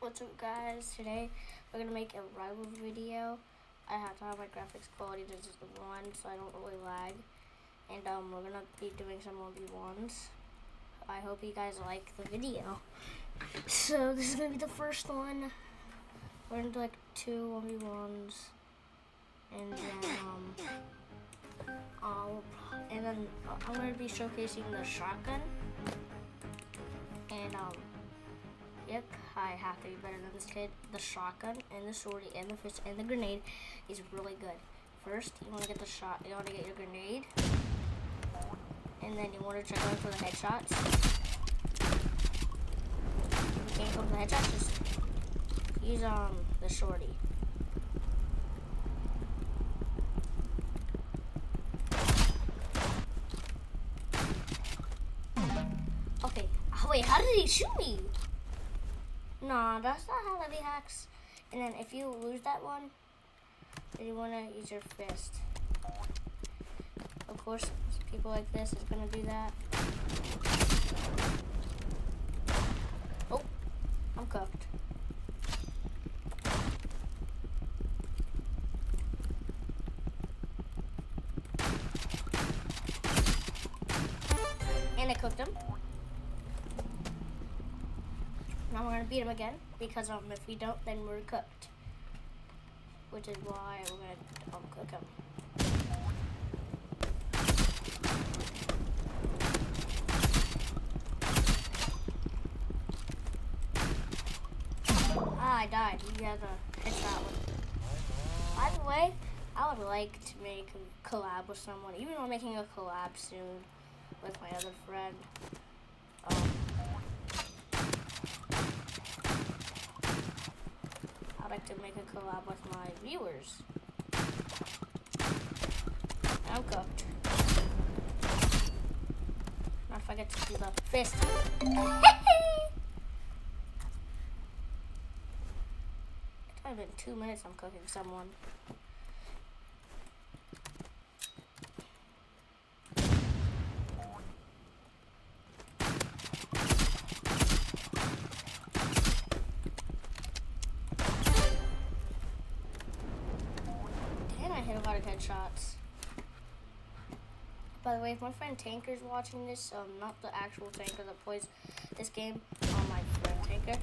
What's up, guys? Today we're gonna make a rival video. I have to have my graphics quality to just 1 so I don't really lag. And we're gonna be doing some 1v1s. I hope you guys like the video. So this is gonna be the first one. We're gonna do like 2 1v1s. And then I'm gonna be showcasing the shotgun. And yep, I have to be better than this kid. The shotgun and the shorty and the fist and the grenade is really good. First, you want to get you want to get your grenade, and then you want to try going for the headshots. If you can't go for the headshots, just use the shorty. Okay. Oh, wait, how did he shoot me? No, that's not how heavy hacks. And then if you lose that one, then you want to use your fist. Of course, people like this is going to do that. Oh, I'm cooked. And I cooked him. Now we're gonna beat him again because if we don't, then we're cooked. Which is why we're gonna cook him. Ah, I died. You guys hit that one. By the way, I would like to make a collab with someone. Even though I'm making a collab soon with my other friend. I'd like to make a collab with my viewers. I'm cooked. Not if I get to do the fist. It's only been 2 minutes I'm cooking someone. I hit a lot of headshots. By the way, if my friend Tanker's watching this, not the actual Tanker that plays this game, my friend Tanker.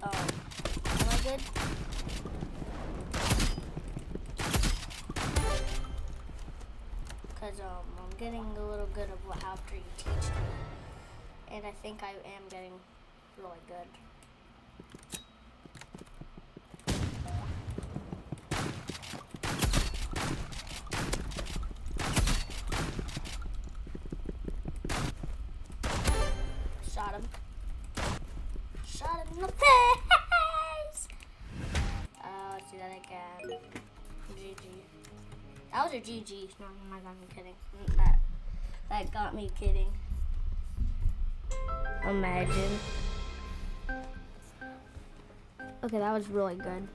Am I good? Because I'm getting a little good of what after you teach me. And I think I am getting really good. Shot him. Shot him in the face! Let's do that again. GG. That was a GG. No, I got me kidding. That got me kidding. Imagine. Okay, that was really good.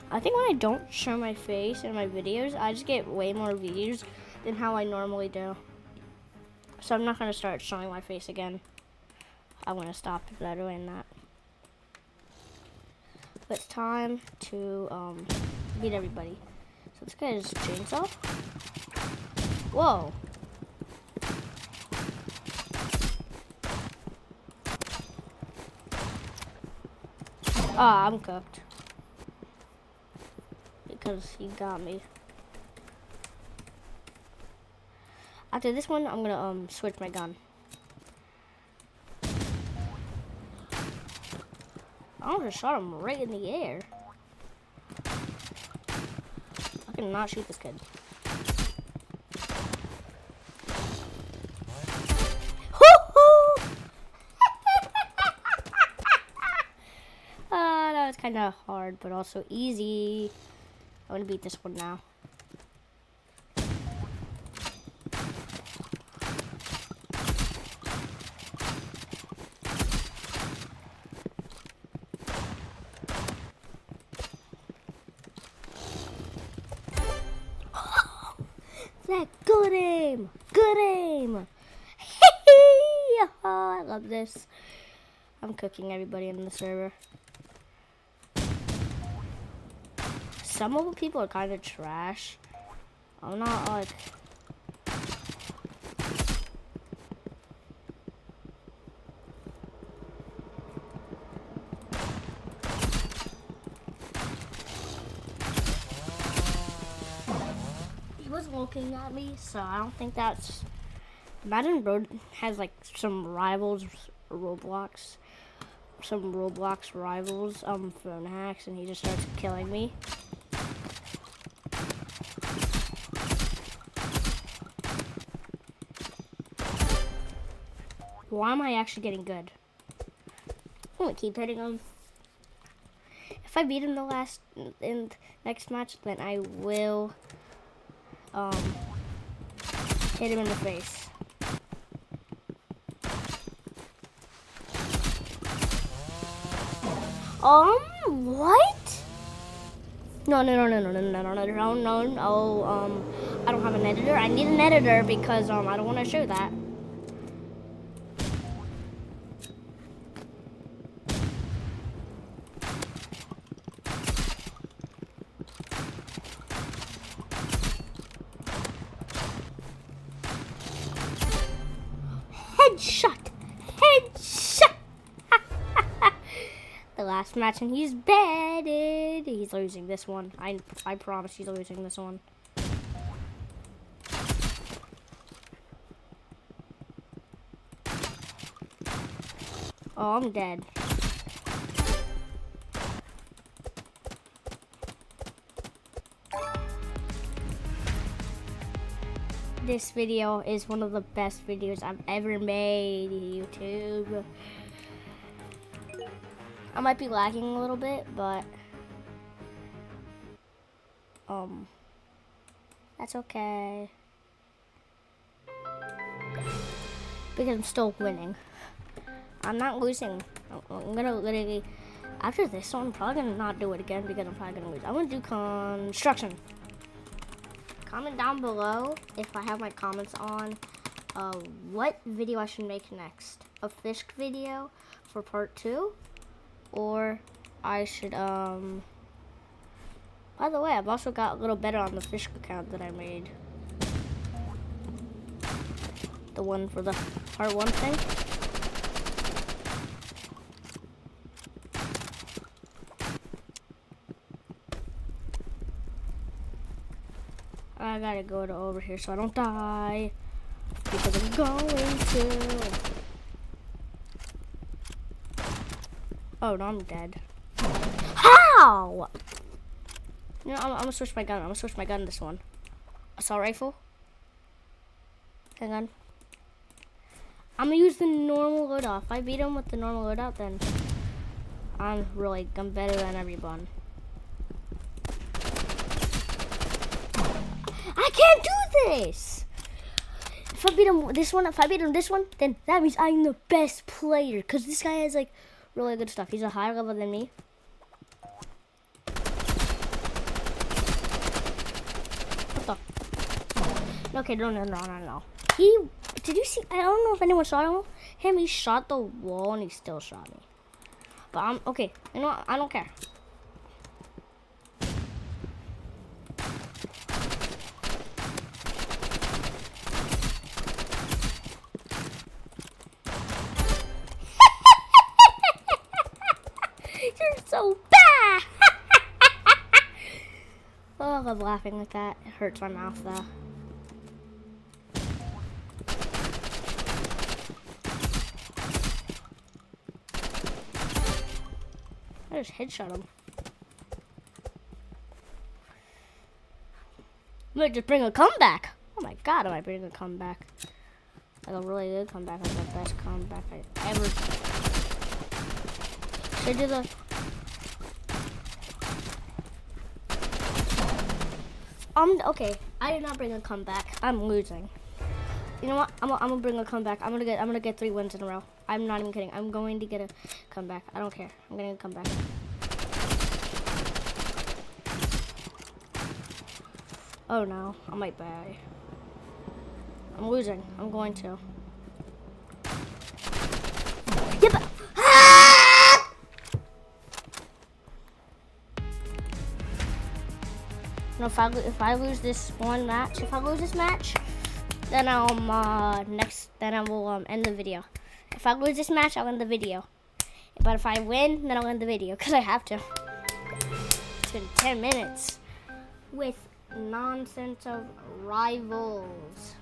I think when I don't show my face in my videos, I just get way more views than how I normally do. So I'm not going to start showing my face again. I'm going to stop doing that. But it's time to beat everybody. So this guy is chainsaw. Whoa. Ah, I'm cooked. Because he got me. After this one, I'm gonna switch my gun. I almost shot him right in the air. I cannot shoot this kid. That was kind of hard, but also easy. I'm gonna beat this one now. That good aim! Good aim! Oh, I love this. I'm cooking everybody in the server. Some of the people are kind of trash. I'm not like... He was looking at me, so I don't think that's... Madden Road has like some rivals, Roblox. Some Roblox rivals, phone hacks, and he just starts killing me. Why am I actually getting good? I'm gonna keep hitting him. If I beat him in next match, then I will hit him in the face. What? No. I don't have an editor. I need an editor because I don't want to show that. Headshot! The last match, and he's batted. He's losing this one. I promise he's losing this one. Oh, I'm dead. This video is one of the best videos I've ever made, YouTube. I might be lagging a little bit, but that's okay. Because I'm still winning. I'm not losing. I'm gonna literally, after this one, I'm probably gonna not do it again because I'm probably gonna lose. I'm gonna do construction. Comment down below if I have my comments on what video I should make next. A fish video for part 2, or I should by the way, I've also got a little better on the fish account that I made. The one for the part 1 thing. I gotta go to over here so I don't die. Because I'm going to. Oh no, I'm dead. How? You know, I'm gonna switch my gun. I'm gonna switch my gun to this one. Assault rifle. Hang on. I'm gonna use the normal loadout. If I beat him with the normal loadout, then I'm better than everyone. I can't do this! If I beat him this one, then that means I'm the best player. Because this guy has like really good stuff. He's a higher level than me. What the? Okay, no. Did you see? I don't know if anyone saw him. He shot the wall and he still shot me. But I'm okay. You know what? I don't care. So bad! Oh, I love laughing like that. It hurts my mouth though. I just headshot him. I might just bring a comeback. Oh my god, I might bring a comeback. Like a really good comeback. Like the best comeback I ever. Should I do the... Okay, I did not bring a comeback. I'm losing. You know what? I'm gonna bring a comeback. I'm gonna get 3 wins in a row. I'm not even kidding. I'm going to get a comeback. I don't care. I'm gonna come back. Oh no, I might die. I'm losing. I'm going to. No, if I lose this one match, then I will end the video. If I lose this match, I'll end the video. But if I win, then I'll end the video because I have to. It's been 10 minutes with nonsense of rivals.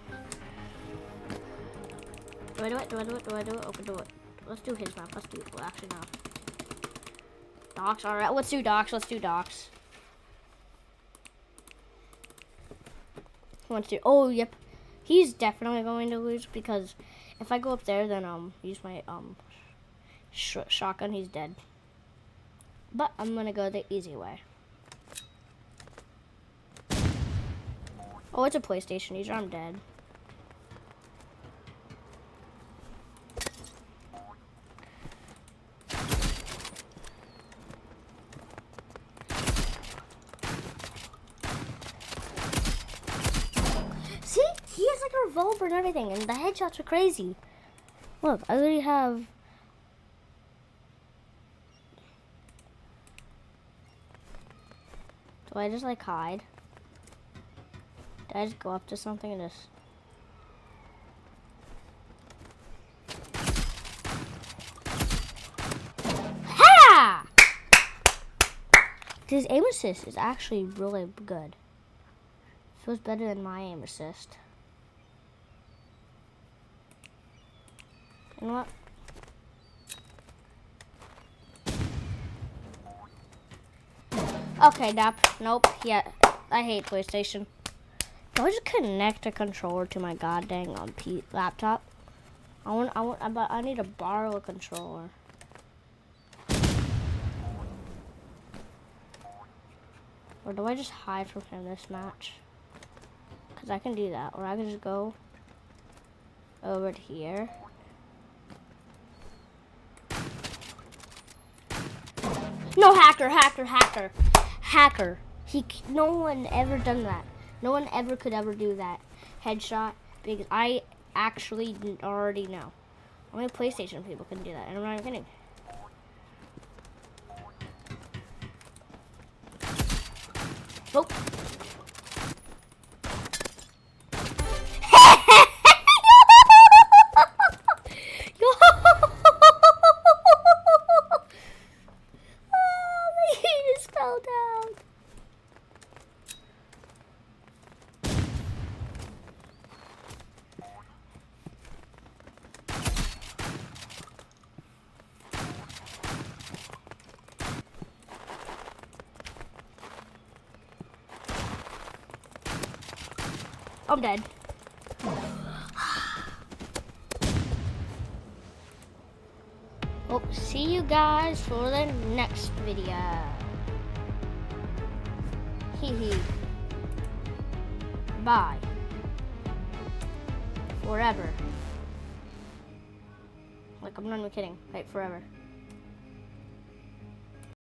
Do I do it? Do I do it? Do I do it? Okay, do it. Let's do his map. Let's do it. Well, actually, no. Docks. All right. Let's do docks. Let's do docks. Let's do. Oh, yep. He's definitely going to lose because if I go up there, then use my shotgun. He's dead. But I'm gonna go the easy way. Oh, it's a PlayStation user. I'm dead. See? He has like a revolver and everything, and the headshots are crazy. Look, I already have... Do I just like hide? Did I just go up to something and just... Ha! His aim assist is actually really good. Feels better than my aim assist. You know what? Okay, nope. Yeah, I hate PlayStation. Do I just connect a controller to my goddamn laptop? I need to borrow a controller. Or do I just hide from him this match? Because I can do that. Or I can just go over to here. No, hacker. No one ever done that. No one ever could ever do that headshot because I actually already know. Only PlayStation people can do that, and I'm not even kidding. Oh. He just fell down. I'm dead. Well, see you guys for the next video. Hee. Bye. Forever. Like, I'm not even kidding. Like, forever.